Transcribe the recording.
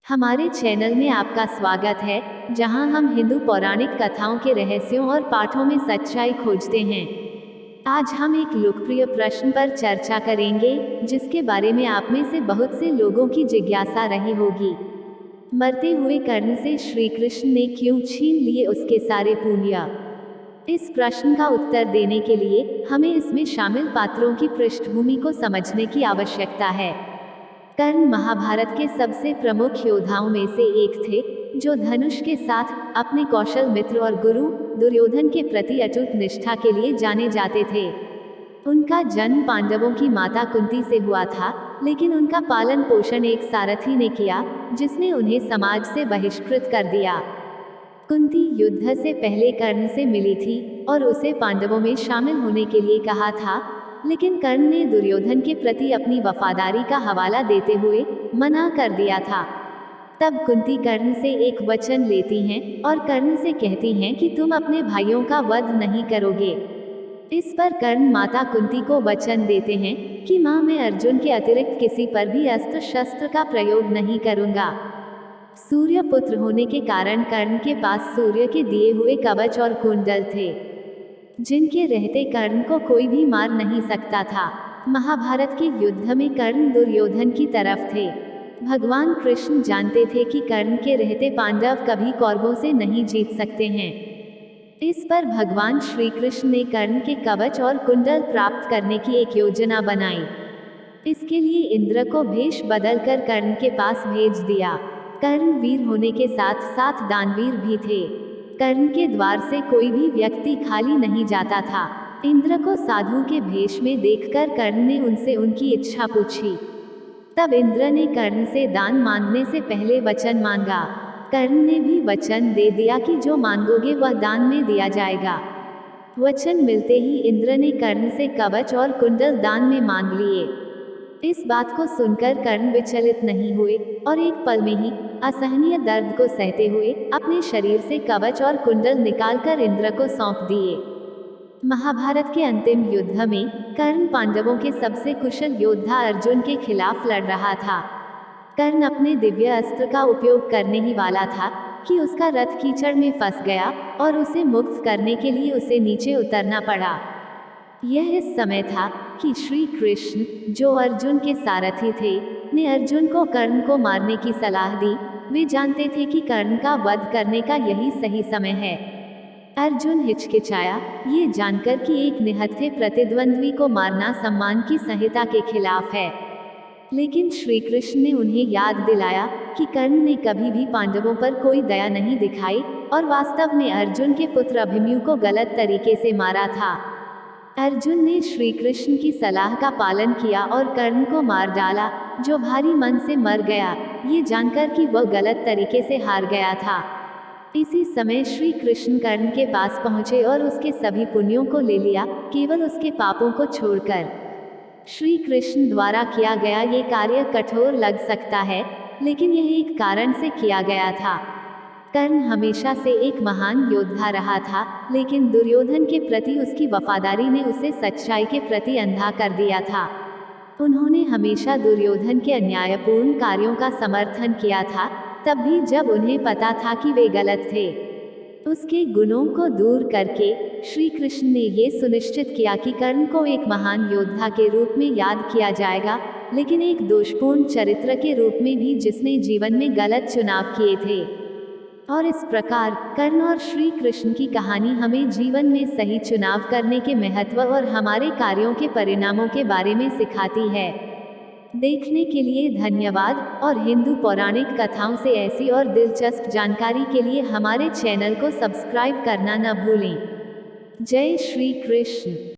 हमारे चैनल में आपका स्वागत है, जहां हम हिंदू पौराणिक कथाओं के रहस्यों और पाठों में सच्चाई खोजते हैं। आज हम एक लोकप्रिय प्रश्न पर चर्चा करेंगे, जिसके बारे में आप में से बहुत से लोगों की जिज्ञासा रही होगी। मरते हुए कर्ण से श्री कृष्ण ने क्यों छीन लिए उसके सारे पुण्य? इस प्रश्न का उत्तर देने के लिए हमें इसमें शामिल पात्रों की पृष्ठभूमि को समझने की आवश्यकता है। कर्ण महाभारत के सबसे प्रमुख योद्धाओं में से एक थे, जो धनुष के साथ अपने कौशल मित्र और गुरु दुर्योधन के प्रति अटूट निष्ठा के लिए जाने जाते थे। उनका जन्म पांडवों की माता कुंती से हुआ था, लेकिन उनका पालन पोषण एक सारथी ने किया, जिसने उन्हें समाज से बहिष्कृत कर दिया। कुंती युद्ध से पहले कर्ण से मिली थी और उसे पांडवों में शामिल होने के लिए कहा था, लेकिन कर्ण ने दुर्योधन के प्रति अपनी वफादारी का हवाला देते हुए मना कर दिया था। तब कुंती कर्ण से एक वचन लेती हैं और कर्ण से कहती हैं कि तुम अपने भाइयों का वध नहीं करोगे। इस पर कर्ण माता कुंती को वचन देते हैं कि माँ, मैं अर्जुन के अतिरिक्त किसी पर भी अस्त्र शस्त्र का प्रयोग नहीं करूँगा। सूर्य पुत्र होने के कारण कर्ण के पास सूर्य के दिए हुए कवच और कुंडल थे, जिनके रहते कर्ण को कोई भी मार नहीं सकता था। महाभारत के युद्ध में कर्ण दुर्योधन की तरफ थे। भगवान कृष्ण जानते थे कि कर्ण के रहते पांडव कभी कौरवों से नहीं जीत सकते हैं। इस पर भगवान श्री कृष्ण ने कर्ण के कवच और कुंडल प्राप्त करने की एक योजना बनाई। इसके लिए इंद्र को भेष बदलकर कर्ण के पास भेज दिया। कर्ण वीर होने के साथ साथ दानवीर भी थे। कर्ण के द्वार से कोई भी व्यक्ति खाली नहीं जाता था। इंद्र को साधु के भेष में देखकर कर्ण ने उनसे उनकी इच्छा पूछी। तब इंद्र ने कर्ण से दान मांगने से पहले वचन मांगा। कर्ण ने भी वचन दे दिया कि जो मांगोगे वह दान में दिया जाएगा। वचन मिलते ही इंद्र ने कर्ण से कवच और कुंडल दान में मांग लिए। इस बात को सुनकर कर्ण विचलित नहीं हुए और एक पल में ही असहनीय दर्द को सहते हुए अपने शरीर से कवच और कुंडल निकालकर इंद्र को सौंप दिए। महाभारत के अंतिम युद्ध में कर्ण पांडवों के सबसे कुशल योद्धा अर्जुन के खिलाफ लड़ रहा था। कर्ण अपने दिव्य अस्त्र का उपयोग करने ही वाला था कि उसका रथ कीचड़ में फंस गया और उसे मुक्त करने के लिए उसे नीचे उतरना पड़ा। यह इस समय था कि श्री कृष्ण, जो अर्जुन के सारथी थे, ने अर्जुन को कर्ण को मारने की सलाह दी। वे जानते थे कि कर्ण का वध करने का यही सही समय है। अर्जुन हिचकिचाया, ये जानकर कि एक निहत्थे प्रतिद्वंद्वी को मारना सम्मान की संहिता के खिलाफ है। लेकिन श्री कृष्ण ने उन्हें याद दिलाया कि कर्ण ने कभी भी पांडवों पर कोई दया नहीं दिखाई और वास्तव में अर्जुन के पुत्र अभिमन्यु को गलत तरीके से मारा था। अर्जुन ने श्री कृष्ण की सलाह का पालन किया और कर्ण को मार डाला, जो भारी मन से मर गया, ये जानकर कि वह गलत तरीके से हार गया था। इसी समय श्री कृष्ण कर्ण के पास पहुंचे और उसके सभी पुण्यों को ले लिया, केवल उसके पापों को छोड़कर। श्री कृष्ण द्वारा किया गया ये कार्य कठोर लग सकता है, लेकिन यह एक कारण से किया गया था। कर्ण हमेशा से एक महान योद्धा रहा था, लेकिन दुर्योधन के प्रति उसकी वफादारी ने उसे सच्चाई के प्रति अंधा कर दिया था। उन्होंने हमेशा दुर्योधन के अन्यायपूर्ण कार्यों का समर्थन किया था, तब भी जब उन्हें पता था कि वे गलत थे। उसके गुणों को दूर करके श्री कृष्ण ने ये सुनिश्चित किया कि कर्ण को एक महान योद्धा के रूप में याद किया जाएगा, लेकिन एक दोषपूर्ण चरित्र के रूप में भी, जिसने जीवन में गलत चुनाव किए थे। और इस प्रकार कर्ण और श्री कृष्ण की कहानी हमें जीवन में सही चुनाव करने के महत्व और हमारे कार्यों के परिणामों के बारे में सिखाती है। देखने के लिए धन्यवाद और हिंदू पौराणिक कथाओं से ऐसी और दिलचस्प जानकारी के लिए हमारे चैनल को सब्सक्राइब करना न भूलें। जय श्री कृष्ण।